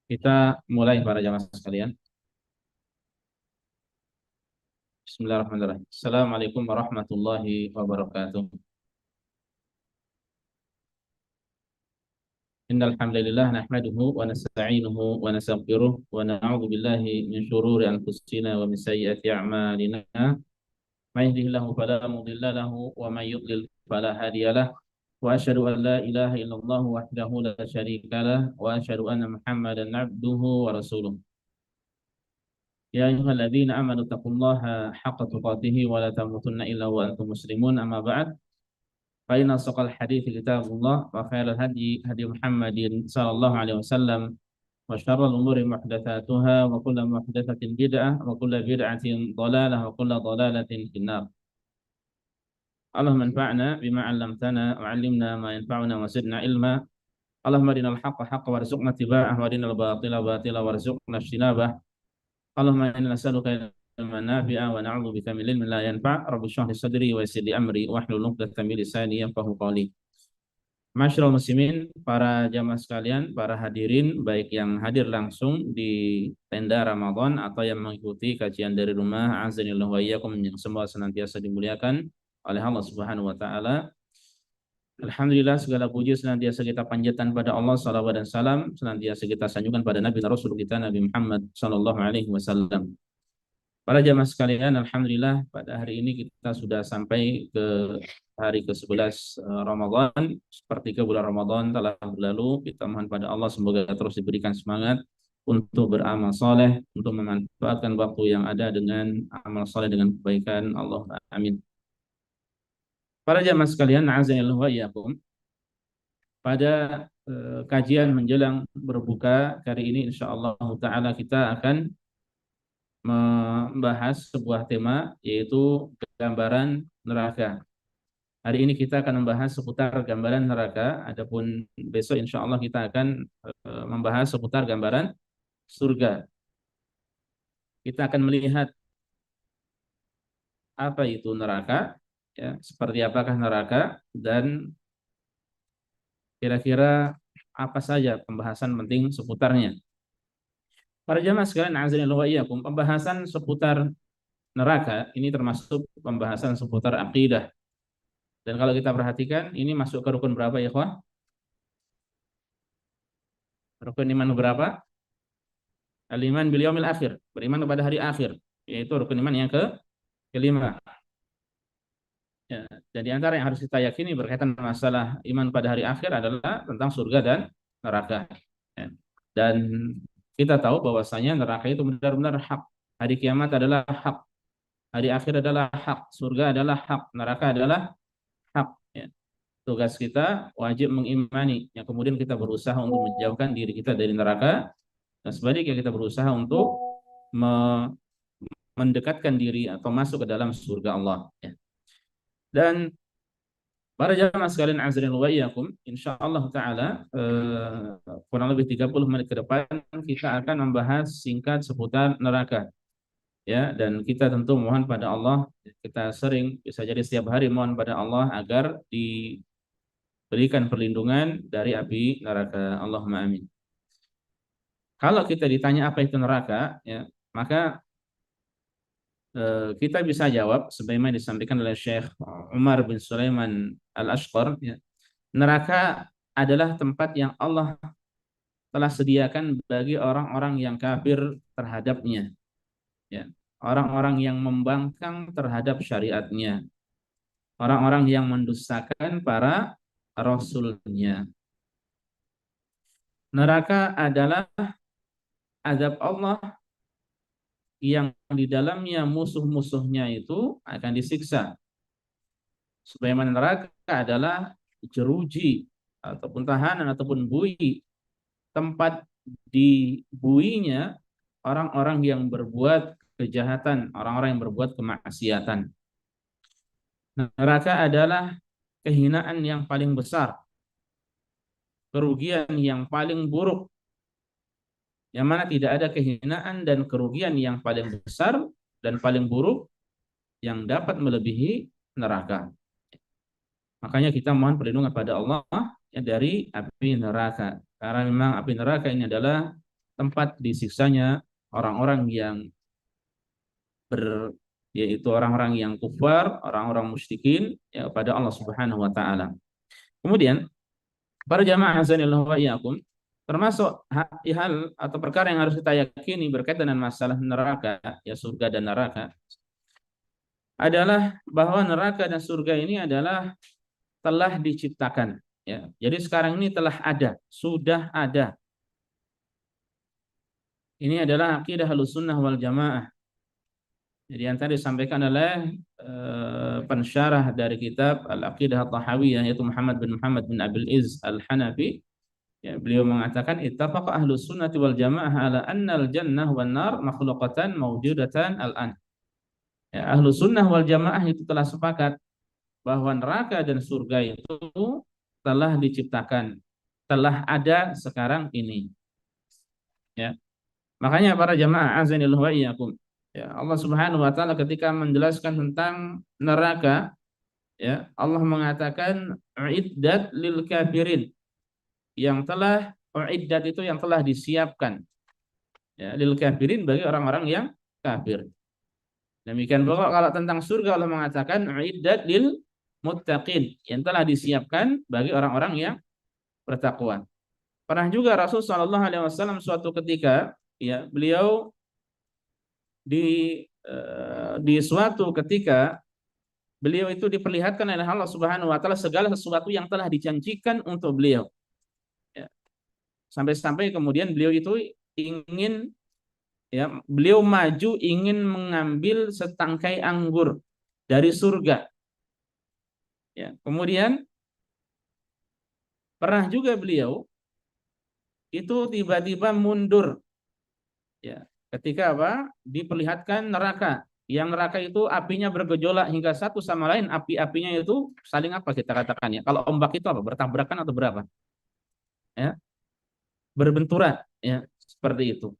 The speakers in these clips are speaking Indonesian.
Kita mulai para jamaah sekalian. Bismillahirrahmanirrahim. Assalamualaikum warahmatullahi wabarakatuh. Innal hamdalillah nahmaduhu wa nasta'inuhu wa nastaghfiruh wa na'udzu billahi min shururi anfusina wa min sayyiati a'malina. May yahdihillahu fala mudilla lahu wa may yudlil fala hadiya lahu. Wa asyhadu an la ilaha illallah wahdahu la syarika lahu wa asyhadu anna Muhammadan 'abduhu wa rasuluh. يا أيها الذين آمنوا اتقوا الله حق تقاته ولا تموتن إلا وأنتم مسلمون أما بعد فإن أصدق الحديث كتاب الله وخير الهدي هدي محمد صلى الله عليه وسلم وشر الأمور محدثاتها وكل محدثة بدعة وكل بدعة ضلالة وكل ضلالة في النار. اللهم انفعنا بما علمتنا وعلمنا ما ينفعنا وزدنا علما. اللهم أرنا الحق حقا وارزقنا اتباعه وأرنا الباطل باطلا وارزقنا اجتنابه. Allahumma inna nas'aluka ilman nafi'a wa na'udzu bika min ilmin la yanfa'. Rabbi shrah li sadri wa yassir li amri wahlul 'uqdatam min lisani yafqahu qawli. Masyaallah muslimin, para jamaah sekalian, para hadirin baik yang hadir langsung di tenda Ramadan atau yang mengikuti kajian dari rumah, azanillahu wa iyyakum, yang semua senantiasa dimuliakan oleh Allah Subhanahu wa taala. Alhamdulillah, segala puji senantiasa kita panjatkan pada Allah, salawat dan salam senantiasa kita sanjungkan pada Nabi dan Rasul kita Nabi Muhammad sallallahu alaihi wasallam. Para jamaah sekalian, alhamdulillah pada hari ini kita sudah sampai ke hari ke-11 Ramadan. Seperti ke bulan Ramadan telah berlalu, kita mohon pada Allah semoga terus diberikan semangat untuk beramal soleh, untuk memanfaatkan waktu yang ada dengan amal soleh dengan kebaikan. Allah amin. Para jamaah sekalian, a'azanillahu wa iyyakum. Pada kajian menjelang berbuka kali ini insyaallah taala kita akan membahas sebuah tema, yaitu gambaran neraka. Hari ini kita akan membahas seputar gambaran neraka, adapun besok insya Allah kita akan membahas seputar gambaran surga. Kita akan melihat apa itu neraka, ya, seperti apakah neraka, dan kira-kira apa saja pembahasan penting seputarnya. Para jamaah sekalian, azanillahu wa iyyakum, pembahasan seputar neraka ini termasuk pembahasan seputar akidah. Dan kalau kita perhatikan, ini masuk ke rukun berapa ya, kawan? Rukun iman berapa? Al-iman bil yaumil akhir, beriman kepada hari akhir, yaitu rukun iman yang kelima. Ya, dan di antara yang harus kita yakini berkaitan masalah iman pada hari akhir adalah tentang surga dan neraka. Ya. Dan kita tahu bahwasanya neraka itu benar-benar hak. Hari kiamat adalah hak. Hari akhir adalah hak. Surga adalah hak. Neraka adalah hak. Ya. Tugas kita wajib mengimani, yang kemudian kita berusaha untuk menjauhkan diri kita dari neraka, dan sebaliknya kita berusaha untuk mendekatkan diri atau masuk ke dalam surga Allah. Ya. Dan para jamaah sekalian azrin wa iyyakum, insyaallah taala kurang lebih 30 menit ke depan kita akan membahas singkat seputar neraka. Ya, dan kita tentu mohon pada Allah, kita sering bisa jadi setiap hari mohon pada Allah agar diberikan perlindungan dari api neraka. Allahumma amin. Kalau kita ditanya apa itu neraka, ya, maka kita bisa jawab sebagaimana disampaikan oleh Syekh Umar bin Sulaiman Al-Ashqar, ya. Neraka adalah tempat yang Allah telah sediakan bagi orang-orang yang kafir terhadapnya, ya. Orang-orang yang membangkang terhadap syariatnya, orang-orang yang mendustakan para rasulnya. Neraka adalah azab Allah yang di dalamnya musuh-musuhnya itu akan disiksa. Sebagaimana neraka adalah jeruji ataupun tahanan ataupun bui, tempat dibuinya orang-orang yang berbuat kejahatan, orang-orang yang berbuat kemaksiatan. Neraka adalah kehinaan yang paling besar, kerugian yang paling buruk, yang mana tidak ada kehinaan dan kerugian yang paling besar dan paling buruk yang dapat melebihi neraka. Makanya kita mohon perlindungan pada Allah, ya, dari api neraka. Karena memang api neraka ini adalah tempat disiksanya orang-orang yang yaitu orang-orang yang kufar, orang-orang musyrikin ya pada Allah Subhanahu wa taala. Kemudian para jamaah azanillahu wa iyyakum, termasuk hal atau perkara yang harus kita yakini berkaitan dengan masalah neraka, ya surga dan neraka, adalah bahwa neraka dan surga ini adalah telah diciptakan. Ya. Jadi sekarang ini telah ada, sudah ada. Ini adalah akidah Ahlussunnah wal Jamaah. Jadi yang tadi disampaikan oleh pensyarah dari kitab Al-Aqidah At-Tahawiyah, yaitu Muhammad bin Abil Izz Al-Hanafi. Ya, beliau mengatakan ittafaqa ahlus sunnati wal jamaah ala annal jannah wan nar makhluqatan mawjudatan al-an. Ya, ahlus sunnah wal jamaah itu telah sepakat bahwa neraka dan surga itu telah diciptakan, telah ada sekarang ini. Ya. Makanya para jamaah azanillahu wa iyyakum, ya, Allah Subhanahu wa taala ketika menjelaskan tentang neraka, ya, Allah mengatakan uiddat lil kafirin, yang telah uiddat itu yang telah disiapkan, ya, lil kafirin bagi orang-orang yang kafir. Demikian pula kalau tentang surga Allah mengatakan uiddat lil muttaqin, yang telah disiapkan bagi orang-orang yang bertakwa. Pernah juga Rasul Shallallahu Alaihi Wasallam suatu ketika, ya, beliau di suatu ketika beliau itu diperlihatkan oleh Allah Subhanahu Wa Taala segala sesuatu yang telah dijanjikan untuk beliau. Ya. Sampai-sampai kemudian beliau itu ingin, ya, beliau maju ingin mengambil setangkai anggur dari surga. Ya. Kemudian pernah juga beliau itu tiba-tiba mundur, ya, ketika apa? Diperlihatkan neraka. Yang neraka itu apinya bergejolak hingga satu sama lain, api-apinya itu saling apa kita katakan, ya? Kalau ombak itu apa? Bertabrakan atau berapa? Ya, berbenturan, ya, seperti itu.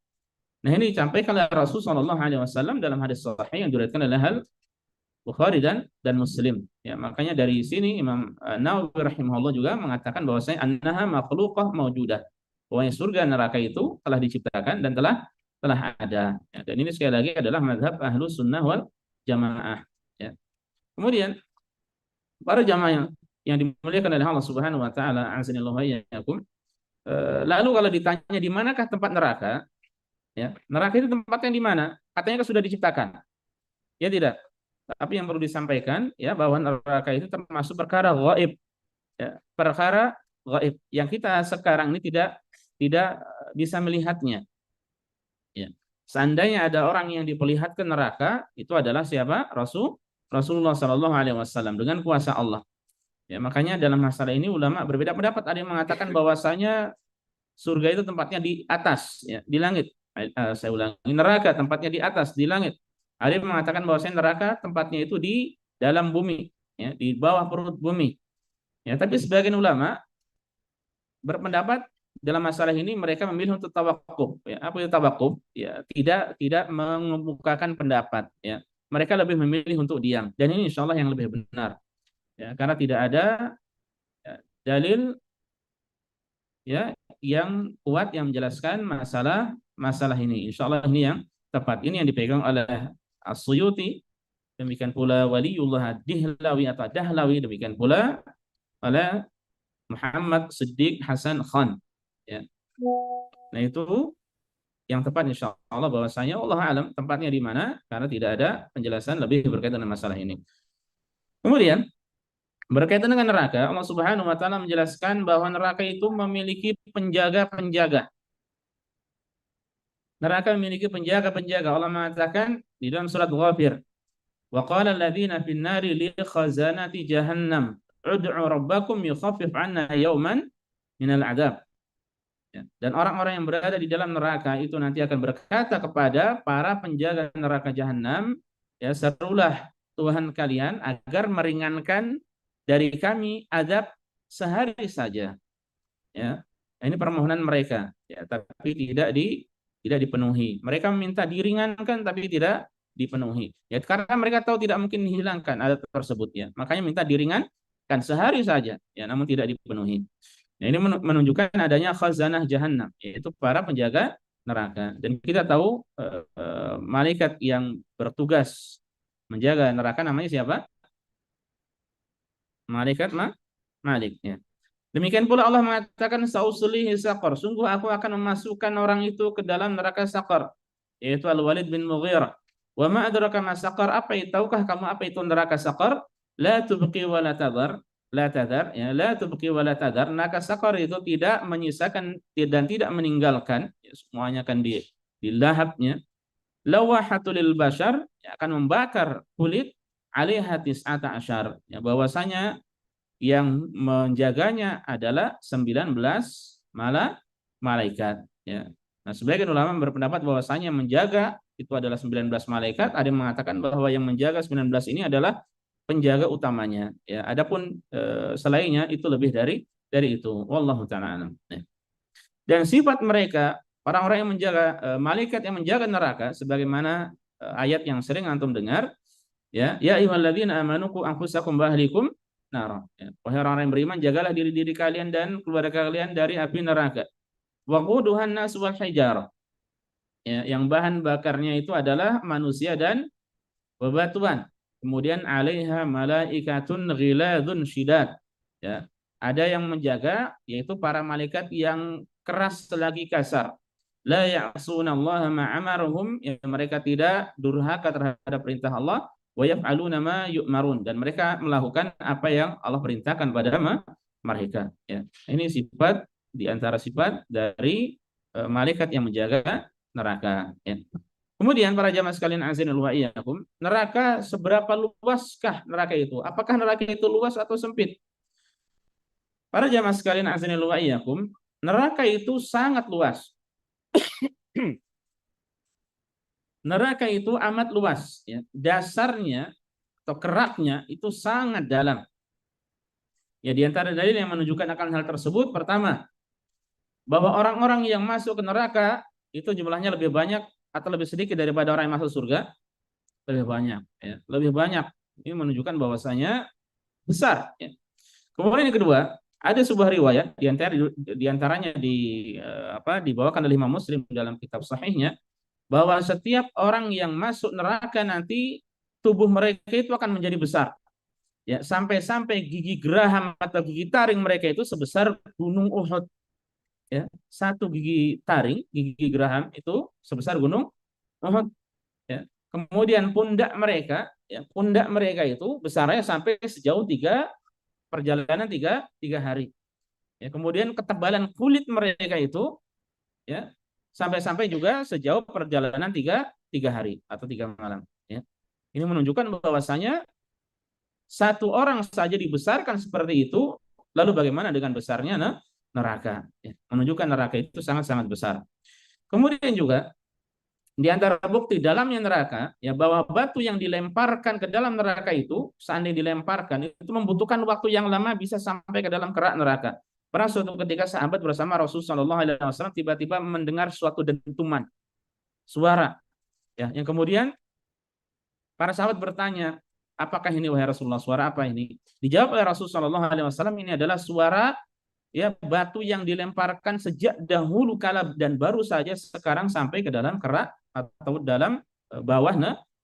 Nah, ini disampaikan oleh Rasulullah SAW dalam hadis sahih yang diriwayatkan oleh Bukhari dan Muslim. Ya, makanya dari sini Imam Nawawi rahimahullah juga mengatakan bahwasanya annaha makhluqah maujudah. Bahwa surga neraka itu telah diciptakan dan telah ada. Ya, dan ini sekali lagi adalah mazhab Ahlus Sunnah wal Jamaah. Ya. Kemudian para jamaah yang dimuliakan oleh Allah Subhanahu wa taala, azanillahu wa iyyakum. Lalu kalau ditanya di manakah tempat neraka? Ya, neraka itu tempatnya di mana? Katanya kan sudah diciptakan. Ya tidak. Tapi yang perlu disampaikan, ya, bahwa neraka itu termasuk perkara gaib, ya, perkara gaib yang kita sekarang ini tidak bisa melihatnya. Ya. Seandainya ada orang yang diperlihatkan neraka, itu adalah siapa? Rasulullah Shallallahu Alaihi Wasallam dengan kuasa Allah. Ya, makanya dalam masalah ini ulama berbeda pendapat. Ada yang mengatakan bahwasanya surga itu tempatnya di atas, ya, di langit. Saya ulangi, neraka tempatnya di atas, di langit. Ada yang mengatakan bahwasanya neraka tempatnya itu di dalam bumi, ya, di bawah perut bumi. Ya, tapi sebagian ulama berpendapat dalam masalah ini mereka memilih untuk tawakuf. Ya, apa itu tawakuf? Ya, tidak mengemukakan pendapat. Ya, mereka lebih memilih untuk diam. Dan ini insya Allah yang lebih benar. Ya, karena tidak ada, ya, dalil, ya, yang kuat yang menjelaskan masalah ini. Insya Allah ini yang tepat. Ini yang dipegang oleh As-Suyuti, demikian pula Waliullah Dihlawi atau Dahlawi, demikian pula oleh Muhammad Siddiq Hasan Khan. Ya. Nah, itu yang tepat insya Allah, bahwasanya Allah alam tempatnya di mana, karena tidak ada penjelasan lebih berkaitan dengan masalah ini. Kemudian berkaitan dengan neraka, Allah Subhanahu wa taala menjelaskan bahwa neraka itu memiliki penjaga-penjaga. Neraka memiliki penjaga-penjaga. Allah mengatakan di dalam surat Ghafir, wa qala alladziina fin nari li khazanati jahannam ud'u rabbakum yukhaffif 'anna yawman minal 'adzab. Ya. Dan orang-orang yang berada di dalam neraka itu nanti akan berkata kepada para penjaga neraka jahanam, ya, serulah Tuhan kalian agar meringankan dari kami azab sehari saja. Ya. Ini permohonan mereka, ya, tapi tidak dipenuhi. Mereka meminta diringankan tapi tidak dipenuhi. Ya, karena mereka tahu tidak mungkin dihilangkan azab tersebut, ya. Makanya minta diringankan sehari saja, ya, namun tidak dipenuhi. Nah, ini menunjukkan adanya khazanah jahannam, yaitu para penjaga neraka. Dan kita tahu malaikat yang bertugas menjaga neraka namanya siapa? Malaikat Malik ya. Demikian pula Allah mengatakan sausulihi saqar, sungguh aku akan memasukkan orang itu ke dalam neraka saqar, yaitu Al-Walid bin Mughirah. Wa ma adraka ma saqar, apa itu, tahukah kamu apa itu neraka saqar? La tubqi wa la tadhar, la tadhar ya, la tubqi wa la tadhar. Neraka saqar itu tidak menyisakan dan tidak meninggalkan, ya, semuanya akan dilahapnya. Lawahatul lil bashar, ya, akan membakar kulit alaiha tis'ata asyar, ya, bahwasanya yang menjaganya adalah 19 malaikat ya. Nah, sebagian ulama berpendapat bahwasanya menjaga itu adalah 19 malaikat, ada yang mengatakan bahwa yang menjaga 19 ini adalah penjaga utamanya ya. Adapun selainnya itu lebih dari itu. Wallahu taala alam. Ya. Dan sifat mereka orang-orang yang menjaga malaikat yang menjaga neraka sebagaimana ayat yang sering antum dengar ya, ya ayyuhalladzina amanu qu anfusakum wa ahlikum nar. Ya. Wahai orang-orang yang beriman, jagalah diri-diri kalian dan keluarga kalian dari api neraka. Waquduhan nas wal hijarah. Ya, yang bahan bakarnya itu adalah manusia dan bebatuan. Kemudian alaiha malaikatun ghiladun syidad. Ya. Ada yang menjaga yaitu para malaikat yang keras lagi kasar. La ya'sunallaha ma amaruhum, ya, mereka tidak durhaka terhadap perintah Allah, wa yaf'aluna ma yu'marun, dan mereka melakukan apa yang Allah perintahkan pada mereka ya. Ini sifat di antara sifat dari malaikat yang menjaga neraka ya. Kemudian para jamaah sekalian azanillahu wa iyyakum, neraka seberapa luaskah neraka itu? Apakah neraka itu luas atau sempit? Para jamaah sekalian azanillahu wa iyyakum, neraka itu sangat luas. Neraka itu amat luas ya. Dasarnya atau keraknya itu sangat dalam. Ya, di antara dalil yang menunjukkan akan hal tersebut, pertama, bahwa orang-orang yang masuk ke neraka itu jumlahnya lebih banyak atau lebih sedikit daripada orang yang masuk surga? Lebih banyak ya. Lebih banyak. Ini menunjukkan bahwasanya besar ya. Kemudian yang kedua, ada sebuah riwayat di antaranya dibawakan oleh Imam Muslim dalam kitab sahihnya, bahwa setiap orang yang masuk neraka nanti tubuh mereka itu akan menjadi besar. Ya, sampai-sampai gigi geraham atau gigi taring mereka itu sebesar gunung Uhud. Ya, satu gigi taring, gigi geraham itu sebesar gunung Uhud. Ya. Kemudian pundak mereka itu besarnya sampai sejauh perjalanan tiga hari. Ya, kemudian ketebalan kulit mereka itu ya sampai-sampai juga sejauh perjalanan tiga hari atau 3 malam. Ya. Ini menunjukkan bahwasanya satu orang saja dibesarkan seperti itu, lalu bagaimana dengan besarnya neraka? Ya. Menunjukkan neraka itu sangat-sangat besar. Kemudian juga di antara bukti dalamnya neraka, ya, bahwa batu yang dilemparkan ke dalam neraka itu, seandainya dilemparkan, itu membutuhkan waktu yang lama bisa sampai ke dalam kerak neraka. Pernah suatu ketika sahabat bersama Rasulullah SAW tiba-tiba mendengar suatu dentuman, suara, ya, yang kemudian para sahabat bertanya, apakah ini wahai Rasulullah, suara apa ini? Dijawab oleh Rasulullah SAW, ini adalah suara ya batu yang dilemparkan sejak dahulu kala dan baru saja sekarang sampai ke dalam kerak atau dalam bawah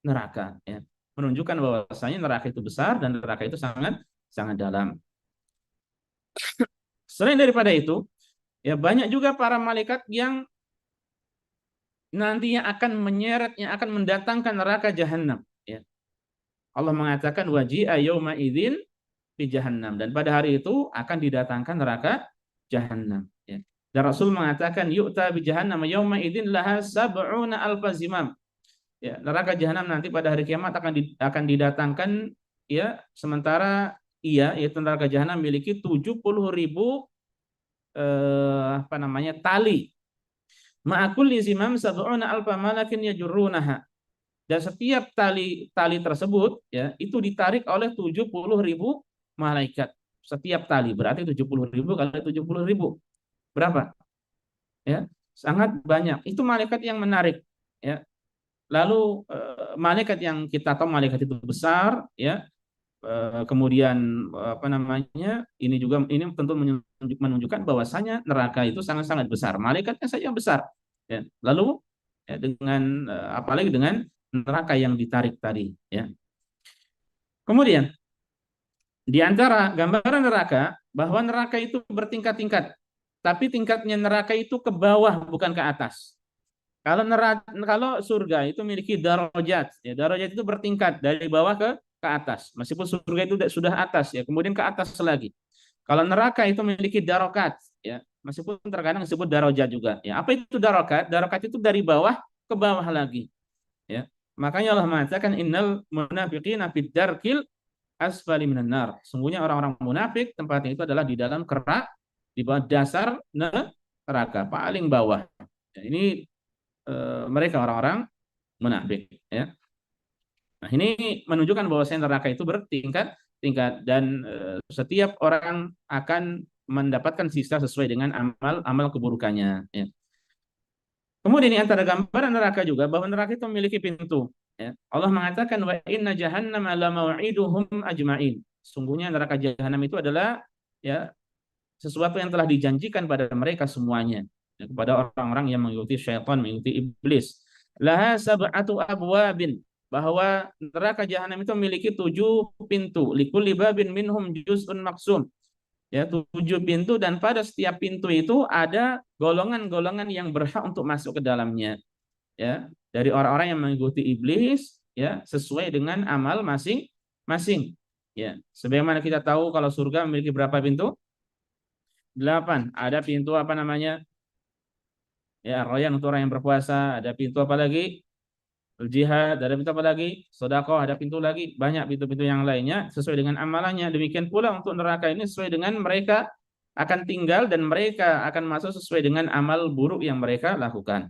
neraka ya. Menunjukkan bahwasanya neraka itu besar dan neraka itu sangat sangat dalam. Selain daripada itu, ya banyak juga para malaikat yang nantinya akan mendatangkan neraka jahanam ya. Allah mengatakan waji'a yauma idzin di Jahannam, dan pada hari itu akan didatangkan neraka Jahannam ya. Dan Rasul mengatakan yu'ta bi Jahannam yauma idzin laha sab'una alfa zimam. Ya, neraka Jahannam nanti pada hari kiamat akan didatangkan ya, sementara yaitu neraka Jahannam memiliki 70.000 tali. Ma'akulli zimam sab'una alfa malakin yajurrunaha. Dan setiap tali tersebut ya itu ditarik oleh 70.000 malaikat. Setiap tali berarti 70.000 kali 70.000 berapa? Ya, sangat banyak. Itu malaikat yang menarik ya. Lalu malaikat yang kita tahu malaikat itu besar ya. Kemudian ini juga tentu menunjukkan bahwasanya neraka itu sangat-sangat besar. Malaikatnya saja besar. Ya. Lalu ya, dengan apalagi dengan neraka yang ditarik tadi. Ya. Kemudian di antara gambaran neraka bahwa neraka itu bertingkat-tingkat, tapi tingkatnya neraka itu ke bawah bukan ke atas. Kalau surga itu memiliki darajat, ya darajat itu bertingkat dari bawah ke atas. Meskipun surga itu sudah atas ya, kemudian ke atas lagi. Kalau neraka itu memiliki darokat, ya meskipun terkadang disebut darajat juga. Ya apa itu darokat? Darokat itu dari bawah ke bawah lagi. Ya makanya Allah mengatakan innal munafiqina fid darkil asfali minan nar. Sungguhnya orang-orang munafik tempatnya itu adalah di dalam kerak, di bawah dasar neraka paling bawah. Ya, ini mereka orang-orang munafik ya. Nah, ini menunjukkan bahwa neraka itu bertingkat dan setiap orang akan mendapatkan sisa sesuai dengan amal keburukannya ya. Kemudian di antara gambaran neraka juga bahwa neraka itu memiliki pintu ya. Allah mengatakan wa inna jahannama la mau'iduhum ajmain. Sungguhnya neraka jahanam itu adalah ya sesuatu yang telah dijanjikan pada mereka semuanya ya, kepada orang-orang yang mengikuti syaitan, mengikuti iblis. Laha sab'atu abwabin, bahwa neraka jahanam itu memiliki 7 pintu. Likulli babin minhum juz'un maksum. Ya, 7 pintu dan pada setiap pintu itu ada golongan-golongan yang berhak untuk masuk ke dalamnya. Ya, dari orang-orang yang mengikuti iblis ya sesuai dengan amal masing-masing. Ya, sebagaimana kita tahu kalau surga memiliki berapa pintu? 8. Ada pintu apa namanya? Ya, royan untuk orang yang berpuasa. Ada pintu apa lagi? Jihad. Ada pintu apa lagi? Sedekah. Ada pintu lagi. Banyak pintu-pintu yang lainnya sesuai dengan amalannya. Demikian pula untuk neraka ini sesuai dengan mereka akan tinggal dan mereka akan masuk sesuai dengan amal buruk yang mereka lakukan.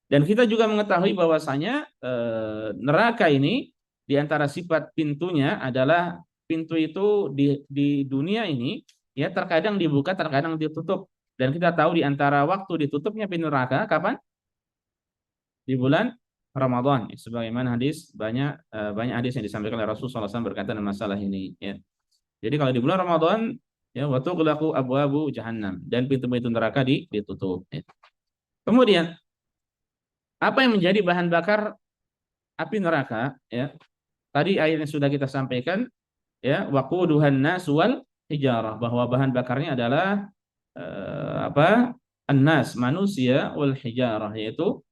Dan kita juga mengetahui bahwasanya neraka ini di antara sifat pintunya adalah pintu itu di dunia ini ya terkadang dibuka, terkadang ditutup. Dan kita tahu di antara waktu ditutupnya pintu neraka kapan? Di bulan Ramadan. Sebagaimana hadis banyak hadis yang disampaikan oleh Rasulullah SAW berkaitan dengan masalah ini. Ya. Jadi kalau di bulan Ramadan ya waktu kelaku abu-abu jahannam dan pintu-pintu neraka ditutup. Ya. Kemudian apa yang menjadi bahan bakar api neraka? Ya, tadi ayat yang sudah kita sampaikan ya waquduhan nas wal hijarah bahwa bahan bakarnya adalah apa? Annas manusia wal hijarah yaitu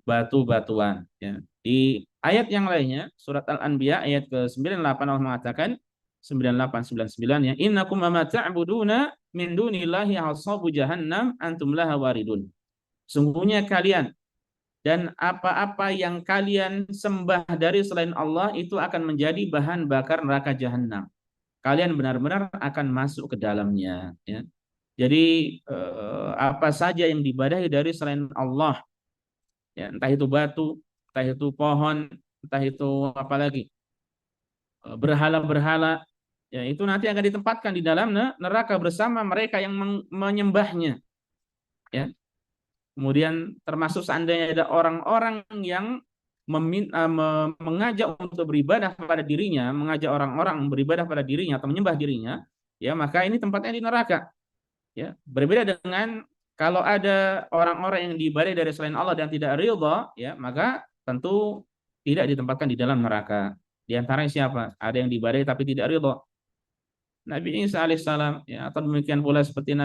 batu-batuan ya. Di ayat yang lainnya surat Al-Anbiya ayat ke-98 Allah mengatakan 9899 ya innakum ma ta'buduna min dunillahi hasabu jahannam antum laha waridun. Sungguhnya kalian dan apa-apa yang kalian sembah dari selain Allah itu akan menjadi bahan bakar neraka jahanam. Kalian benar-benar akan masuk ke dalamnya ya. Jadi apa saja yang diibadahi dari selain Allah ya, entah itu batu, entah itu pohon, entah itu apa lagi berhala-berhala ya itu nanti akan ditempatkan di dalam neraka bersama mereka yang menyembahnya ya. Kemudian termasuk seandainya ada orang-orang yang mengajak untuk beribadah pada dirinya, mengajak orang-orang beribadah pada dirinya atau menyembah dirinya, ya maka ini tempatnya di neraka. Ya, berbeda dengan kalau ada orang-orang yang diibadahi dari selain Allah dan tidak ridha, ya maka tentu tidak ditempatkan di dalam neraka. Di antaranya siapa? Ada yang diibadahi tapi tidak ridha. Nabi Isa alaihissalam, ya, atau demikian pula seperti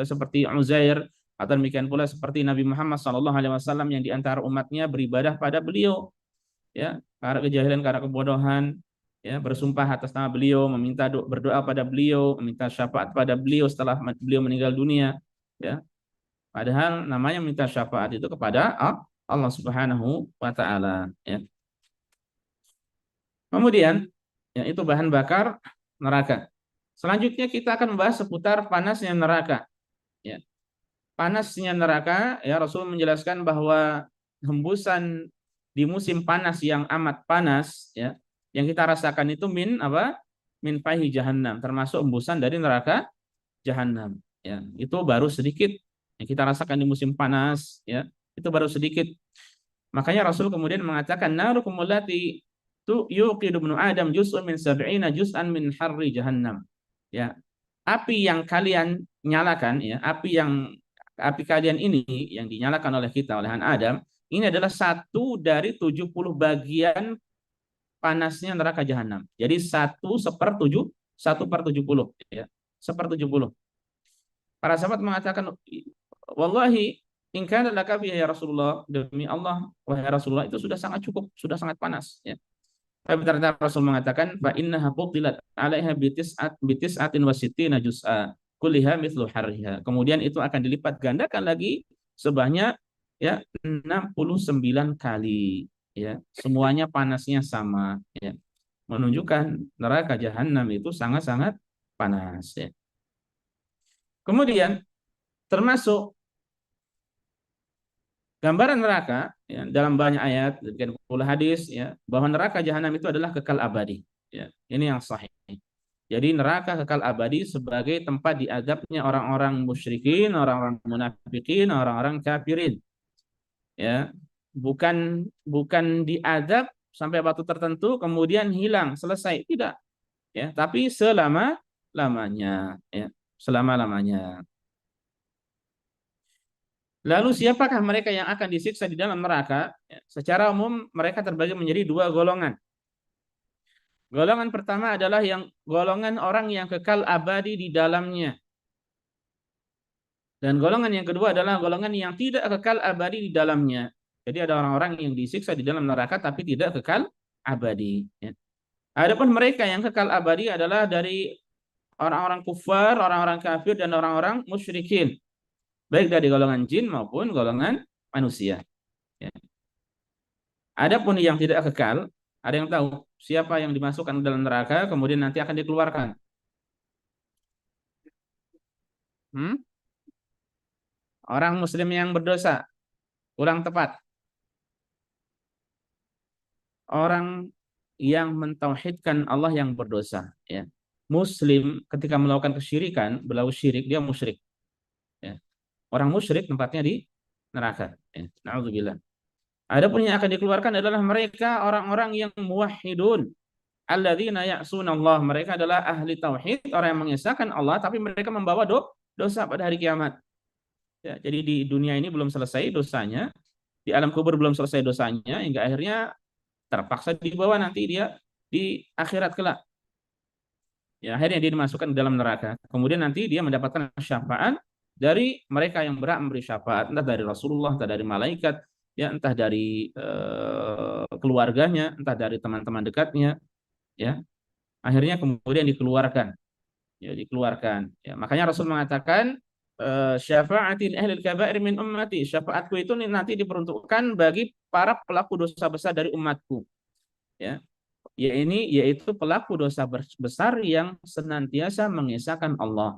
seperti Uzair, atau demikian pula seperti Nabi Muhammad SAW yang diantara umatnya beribadah pada beliau, ya, karena kejahilan, karena kebodohan, ya, bersumpah atas nama beliau, meminta berdoa pada beliau, meminta syafaat pada beliau setelah beliau meninggal dunia, ya. Padahal namanya minta syafaat itu kepada Allah Subhanahu wa taala, ya. Kemudian, ya, itu bahan bakar neraka. Selanjutnya kita akan membahas seputar panasnya neraka. Ya. Panasnya neraka, ya Rasul menjelaskan bahwa hembusan di musim panas yang amat panas, ya, yang kita rasakan itu min apa? Min fahi jahannam, termasuk hembusan dari neraka jahanam. Ya, itu baru sedikit yang kita rasakan di musim panas, ya, itu baru sedikit. Makanya Rasul kemudian mengatakan narukum allati tu yuqidu ibnu Adam juz'un min sab'ina juz'an min harri jahannam. Ya, api yang kalian nyalakan ya, api yang api kalian ini yang dinyalakan oleh kita, oleh anak Adam, ini adalah 1 dari 70 bagian panasnya neraka jahanam. Jadi 1/70, ya. 1/70. Para sahabat mengatakan, wallahi in kana laka ya Rasulullah, demi Allah wahai Rasulullah, itu sudah sangat cukup, sudah sangat panas, ya. Tapi ternyata Rasul mengatakan fa innaha fudilat 'alaiha bitis'atin wa sittina juz'a kulliha mithlu harriha. Kemudian itu akan dilipat gandakan lagi sebanyak, ya, 69 kali, ya. Semuanya panasnya sama, ya. Menunjukkan neraka jahanam itu sangat-sangat panas, ya. Kemudian termasuk gambaran neraka, ya, dalam banyak ayat dan pula hadis, ya, bahwa neraka jahanam itu adalah kekal abadi, ya. Ini yang sahih. Jadi neraka kekal abadi sebagai tempat diazabnya orang-orang musyrikin, orang-orang munafikin, orang-orang kafirin, ya. Bukan bukan diazab sampai waktu tertentu kemudian hilang, selesai, tidak, ya, tapi selama-lamanya, ya, selama-lamanya. Lalu siapakah mereka yang akan disiksa di dalam neraka? Ya, secara umum mereka terbagi menjadi 2 golongan. Golongan pertama adalah golongan orang yang kekal abadi di dalamnya. Dan golongan yang kedua adalah golongan yang tidak kekal abadi di dalamnya. Jadi ada orang-orang yang disiksa di dalam neraka tapi tidak kekal abadi, ya. Adapun mereka yang kekal abadi adalah dari orang-orang kufar, orang-orang kafir, dan orang-orang musyrikin, baik dari golongan jin maupun golongan manusia, ya. Adapun yang tidak kekal, ada yang tahu siapa yang dimasukkan ke dalam neraka kemudian nanti akan dikeluarkan? Hmm? Orang muslim yang berdosa, kurang tepat. Orang yang mentauhidkan Allah yang berdosa, ya. Muslim ketika melakukan kesyirikan, berlaku syirik, dia musyrik, ya. Orang musyrik tempatnya di neraka, ya. Na'udzubillah. Adapun yang akan dikeluarkan adalah mereka orang-orang yang muwahhidun, alladzina ya'sunallah. Mereka adalah ahli tauhid, orang yang mengesahkan Allah tapi mereka membawa dosa pada hari kiamat, ya. Jadi di dunia ini belum selesai dosanya, di alam kubur belum selesai dosanya, hingga akhirnya terpaksa dibawa nanti dia di akhirat kelak, ya. Akhirnya dia dimasukkan ke dalam neraka. Kemudian nanti dia mendapatkan syafaat dari mereka yang berhak memberi syafaat, entah dari Rasulullah, entah dari malaikat, ya, entah dari keluarganya, entah dari teman-teman dekatnya, ya. Akhirnya kemudian dikeluarkan, ya, dikeluarkan, ya. Makanya Rasul mengatakan, syafaatil ahlil kabair min ummati, syafaatku itu nanti diperuntukkan bagi para pelaku dosa besar dari umatku, ya. Yaitu pelaku dosa besar yang senantiasa mengesahkan Allah,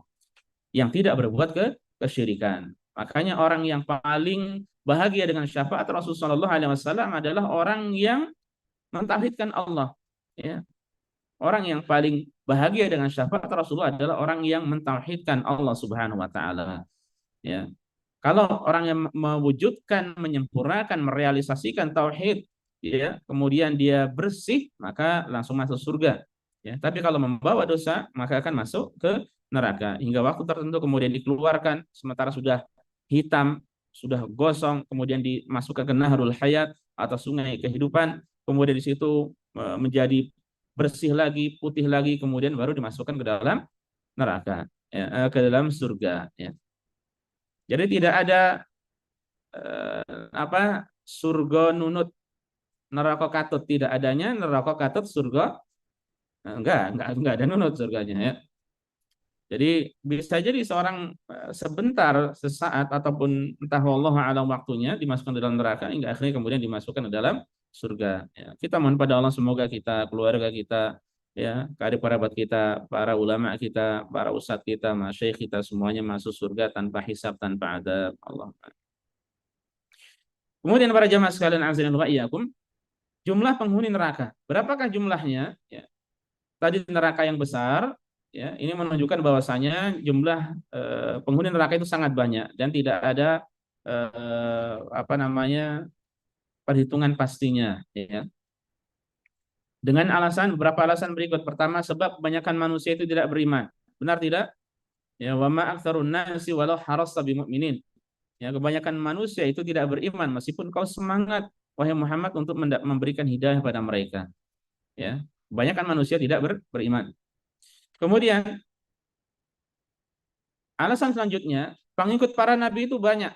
yang tidak berbuat kesyirikan. Makanya orang yang paling bahagia dengan syafaat Rasulullah SAW adalah orang yang mentauhidkan Allah, ya. Orang yang paling bahagia dengan syafaat Rasulullah adalah orang yang mentauhidkan Allah Subhanahu wa taala, ya. Kalau orang yang mewujudkan, menyempurnakan, merealisasikan tauhid, ya, kemudian dia bersih, maka langsung masuk surga, ya. Tapi kalau membawa dosa, maka akan masuk ke neraka hingga waktu tertentu, kemudian dikeluarkan sementara sudah hitam, sudah gosong, kemudian dimasukkan ke Nahrul Hayat atau sungai kehidupan, kemudian di situ menjadi bersih lagi, putih lagi, kemudian baru dimasukkan ke dalam neraka, ya, ke dalam surga, ya. Jadi tidak ada surga nunut neraka katut, tidak adanya neraka katut surga, enggak ada nunut surganya, ya. Jadi bisa jadi seorang sebentar, sesaat, ataupun entah wallahu a'lam waktunya dimasukkan ke dalam neraka hingga akhirnya kemudian dimasukkan ke dalam surga, ya. Kita mohon pada Allah semoga kita, keluarga kita, ya, karib kerabat kita, para ulama kita, para ustadz kita, masyayikh kita, semuanya masuk surga tanpa hisab, tanpa adab. Allah. Kemudian para jamaah sekalian azan wa iyyakum, jumlah penghuni neraka. Berapakah jumlahnya? Ya. Tadi neraka yang besar, ya, ini menunjukkan bahwasanya jumlah penghuni neraka itu sangat banyak dan tidak ada perhitungan pastinya, ya. Dengan beberapa alasan berikut. Pertama, sebab kebanyakan manusia itu tidak beriman. Benar tidak? Ya, wa ma aktsarun nasi walau harasta bimu'minin. Ya, kebanyakan manusia itu tidak beriman meskipun kau semangat wahai Muhammad untuk memberikan hidayah pada mereka. Ya, kebanyakan manusia tidak beriman. Kemudian alasan selanjutnya, pengikut para nabi itu banyak.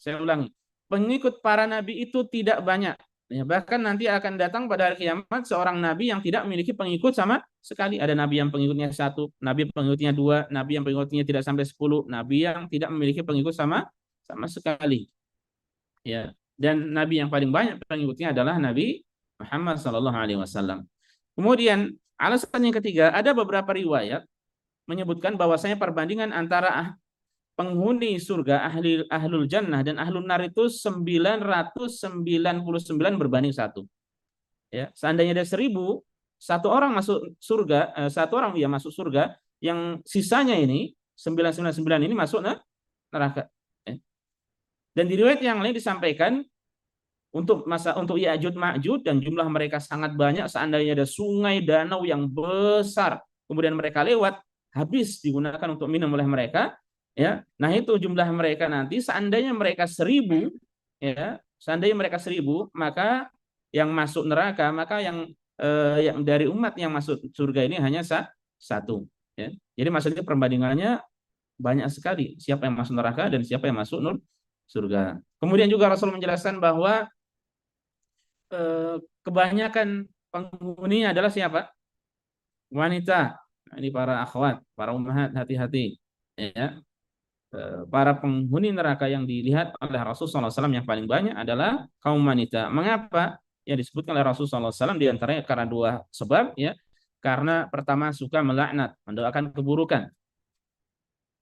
Saya ulangi, pengikut para nabi itu tidak banyak. Ya, bahkan nanti akan datang pada hari kiamat seorang nabi yang tidak memiliki pengikut sama sekali. Ada nabi yang pengikutnya satu, nabi pengikutnya dua, nabi yang pengikutnya tidak sampai 10, nabi yang tidak memiliki pengikut sama sama sekali. Ya, dan nabi yang paling banyak pengikutnya adalah Nabi Muhammad Sallallahu Alaihi Wasallam. Kemudian alasan yang ketiga, ada beberapa riwayat menyebutkan bahwasanya perbandingan antara penghuni surga ahlul jannah dan ahlul nar itu 999 berbanding satu. Ya, seandainya ada 1000, satu orang masuk surga, satu orang ya masuk surga, yang sisanya ini 999 ini masuk neraka. Ya. Dan di riwayat yang lain disampaikan untuk Ya'juj Ma'juj dan jumlah mereka sangat banyak, seandainya ada sungai danau yang besar kemudian mereka lewat, habis digunakan untuk minum oleh mereka, ya. Nah, itu jumlah mereka nanti seandainya mereka 1000, ya, seandainya mereka 1000, maka yang masuk neraka, maka yang dari umat yang masuk surga ini hanya satu, ya. Jadi maksudnya perbandingannya banyak sekali siapa yang masuk neraka dan siapa yang masuk surga. Kemudian juga Rasul menjelaskan bahwa kebanyakan penghuninya adalah siapa? Wanita. Nah, ini para akhwat, para ummahat, hati-hati. Ya. Para penghuni neraka yang dilihat oleh Rasulullah SAW yang paling banyak adalah kaum wanita. Mengapa? Yang disebutkan oleh Rasulullah SAW diantaranya karena dua sebab, ya. Karena pertama suka melaknat, mendoakan keburukan.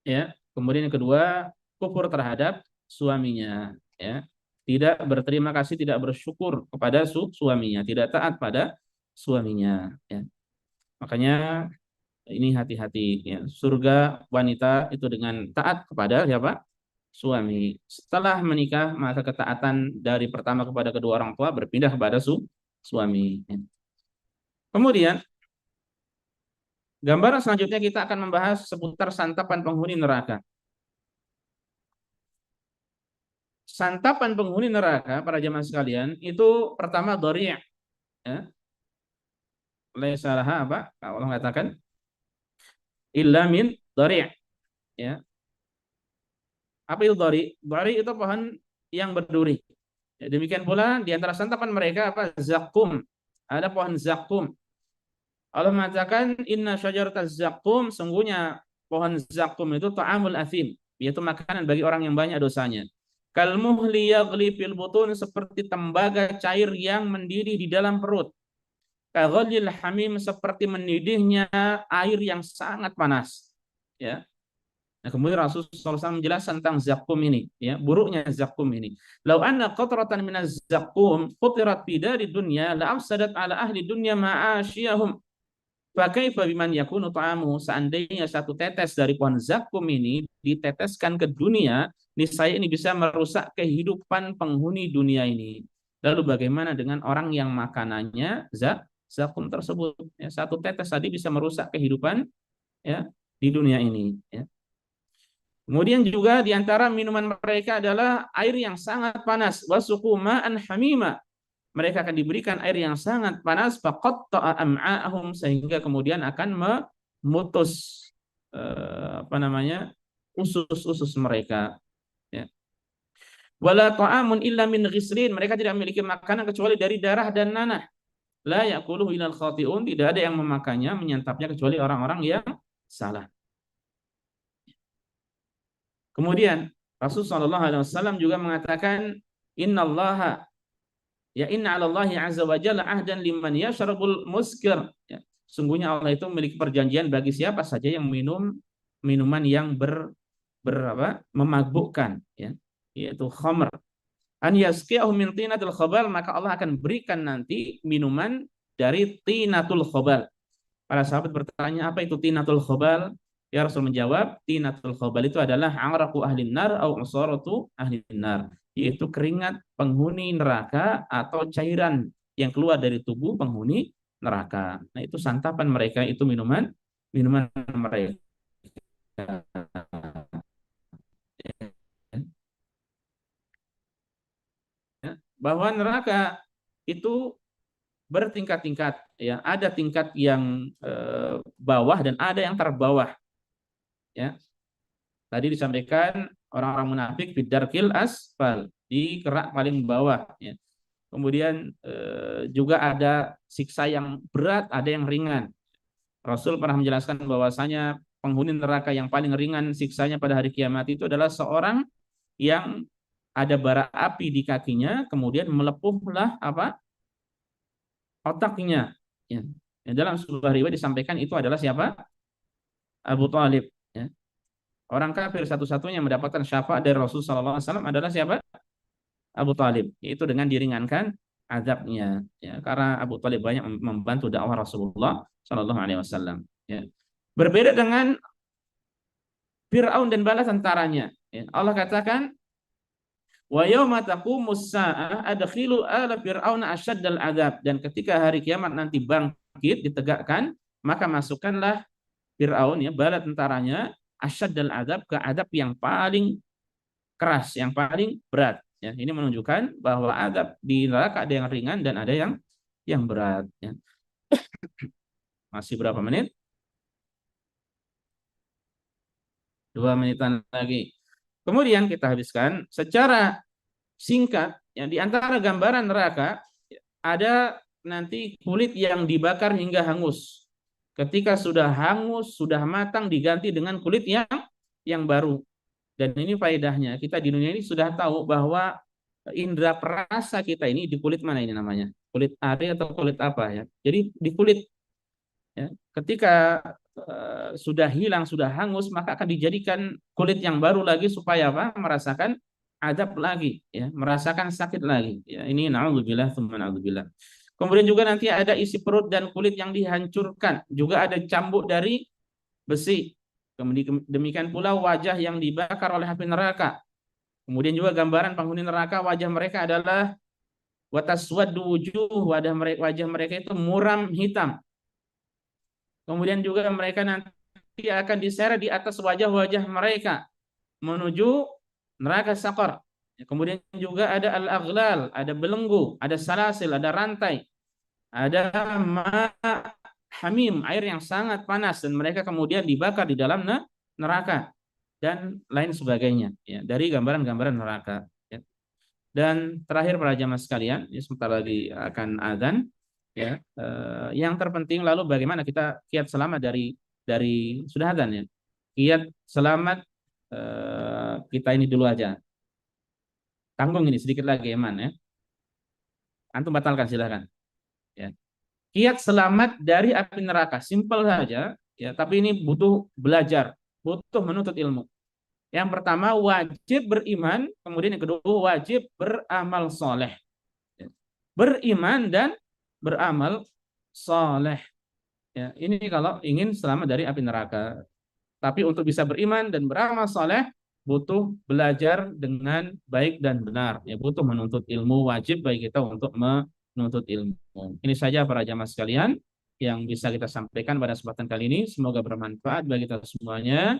Ya. Kemudian yang kedua kufur terhadap suaminya. Ya. Tidak berterima kasih, tidak bersyukur kepada suaminya, tidak taat pada suaminya. Ya. Makanya ini hati-hati. Ya. Surga wanita itu dengan taat kepada siapa? Suami. Setelah menikah, maka ketaatan dari pertama kepada kedua orang tua berpindah kepada suami. Ya. Kemudian, gambaran selanjutnya kita akan membahas seputar santapan penghuni neraka. Santapan penghuni neraka, para jemaah sekalian, itu pertama dhari'. Ya. Laisa laha apa? Allah mengatakan illa min dhari'. Ya. Apa itu dhari'? Dhari' itu pohon yang berduri. Ya, demikian pula di antara santapan mereka apa? Zakum. Ada pohon zakum. Allah mengatakan inna syajarataz zakum, sungguhnya pohon zakum itu ta'amul athim, yaitu makanan bagi orang yang banyak dosanya. Kal muhli yaghli fil butun, seperti tembaga cair yang mendidih di dalam perut. Kaghalil hamim, seperti mendidihnya air yang sangat panas. Ya. Nah, kemudian Rasulullah SAW menjelaskan tentang zakum ini, ya, buruknya zakum ini. Lau anna qatratan minaz zakum qutirat fi dari dunya la afsadat ala ahli dunya ma'asyiyahum. Fakaifa biman yakunu ta'amu, seandainya satu tetes dari pohon zakum ini diteteskan ke dunia, niscaya ini bisa merusak kehidupan penghuni dunia ini. Lalu bagaimana dengan orang yang makanannya zakum tersebut? Ya, satu tetes tadi bisa merusak kehidupan, ya, di dunia ini. Ya. Kemudian juga di antara minuman mereka adalah air yang sangat panas. Wasuqu ma'an hamima. Mereka akan diberikan air yang sangat panas, faqatta'a am'a'ahum, sehingga kemudian akan memutus apa namanya? Usus-usus mereka. Ya. Wala ta'amun illa min ghislin. Mereka tidak memiliki makanan kecuali dari darah dan nanah. La ya'kuluhu ilal khati'un. Tidak ada yang memakannya, menyantapnya kecuali orang-orang yang salah. Kemudian Rasulullah SAW juga mengatakan innallaha ya inna 'alallahi 'azza wa jalla ahdan liman yashrabul muskir. Ya. Sungguhnya Allah itu memiliki perjanjian bagi siapa saja yang minum minuman yang berapa? Memabukkan, ya, yaitu khamr. An yasqiyahu min tinatul khabal, maka Allah akan berikan nanti minuman dari tinatul khabal. Para sahabat bertanya, apa itu tinatul khabal? Ya, Rasul menjawab, tinatul khabal itu adalah angraku ahli nar au usaratu ahli nar, yaitu keringat penghuni neraka atau cairan yang keluar dari tubuh penghuni neraka. Nah, itu santapan mereka, itu minuman mereka. bahwa neraka itu bertingkat-tingkat, ya. Ada tingkat yang bawah dan ada yang terbawah, ya. Tadi disampaikan orang-orang munafik fidarkil asfal, di kerak paling bawah, ya. Kemudian juga ada siksa yang berat, ada yang ringan. Rasul pernah menjelaskan bahwasanya penghuni neraka yang paling ringan siksanya pada hari kiamat itu adalah seorang yang ada bara api di kakinya, kemudian melepuhlah apa otaknya. Ya. Dalam sebuah riwayat disampaikan itu adalah siapa? Abu Talib. Ya. Orang kafir satu-satunya yang mendapatkan syafaat dari Rasulullah SAW adalah siapa? Abu Talib. Itu dengan diringankan azabnya. Ya. Karena Abu Talib banyak membantu dakwah Rasulullah SAW. Ya. Berbeda dengan Fir'aun dan bala tentaranya. Ya. Allah katakan, wa yauma taqumus saa'ah adkhilu ala fir'auna asyaddal adzab, dan ketika hari kiamat nanti bangkit ditegakkan, maka masukkanlah Fir'aun, ya, bala tentaranya, asyaddal adzab, ke adab yang paling keras, yang paling berat, ya. Ini menunjukkan bahwa adab di neraka ada yang ringan dan ada yang berat, ya. Masih berapa menit? 2 menitan lagi. Kemudian kita habiskan secara singkat, yang di antara gambaran neraka ada nanti kulit yang dibakar hingga hangus. Ketika sudah hangus, sudah matang, diganti dengan kulit yang baru. Dan ini faedahnya. Kita di dunia ini sudah tahu bahwa indera perasa kita ini di kulit mana ini namanya? Kulit ari atau kulit apa, ya? Jadi di kulit, ya. Ketika sudah hilang, sudah hangus, maka akan dijadikan kulit yang baru lagi supaya apa? Merasakan adab lagi, ya, merasakan sakit lagi. Ya, ini na'udzubillah, tsumma na'udzubillah. Kemudian juga nanti ada isi perut dan kulit yang dihancurkan, juga ada cambuk dari besi. Kemudian demikian pula wajah yang dibakar oleh api neraka. Kemudian juga gambaran penghuni neraka, wajah mereka adalah wataswaddu wujuh, wajah mereka itu muram hitam. Kemudian juga mereka nanti akan diseret di atas wajah-wajah mereka menuju neraka Saqar. Kemudian juga ada al-aghlal, ada belenggu, ada salasil, ada rantai, ada hamim, air yang sangat panas, dan mereka kemudian dibakar di dalam neraka dan lain sebagainya, ya, dari gambaran-gambaran neraka, ya. Dan terakhir para jamaah sekalian, ya, sebentar lagi akan azan, ya. Yang terpenting lalu bagaimana kita kiat selamat dari sudah azan, ya. Kiat selamat kita ini dulu aja. Tanggung ini sedikit lagi, Eman, ya. Antum batalkan silahkan. Ya. Kiat selamat dari api neraka, simpel saja, ya, tapi ini butuh belajar, butuh menuntut ilmu. Yang pertama wajib beriman, kemudian yang kedua wajib beramal soleh. Beriman dan beramal soleh. Ya, ini kalau ingin selamat dari api neraka. Tapi untuk bisa beriman dan beramal soleh, butuh belajar dengan baik dan benar. Ya, butuh menuntut ilmu, wajib bagi kita untuk menuntut ilmu. Ini saja para jamaah sekalian yang bisa kita sampaikan pada kesempatan kali ini. Semoga bermanfaat bagi kita semuanya.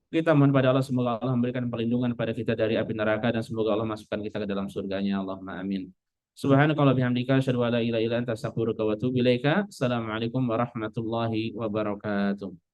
Kita mohon pada Allah, semoga Allah memberikan perlindungan pada kita dari api neraka, dan semoga Allah masukkan kita ke dalam surganya. Allahumma amin. Subhanakallah bihamdika asyhadu an la ilaha illa anta astaghfiruka wa atubu ilaika. Assalamualaikum warahmatullahi wabarakatuh.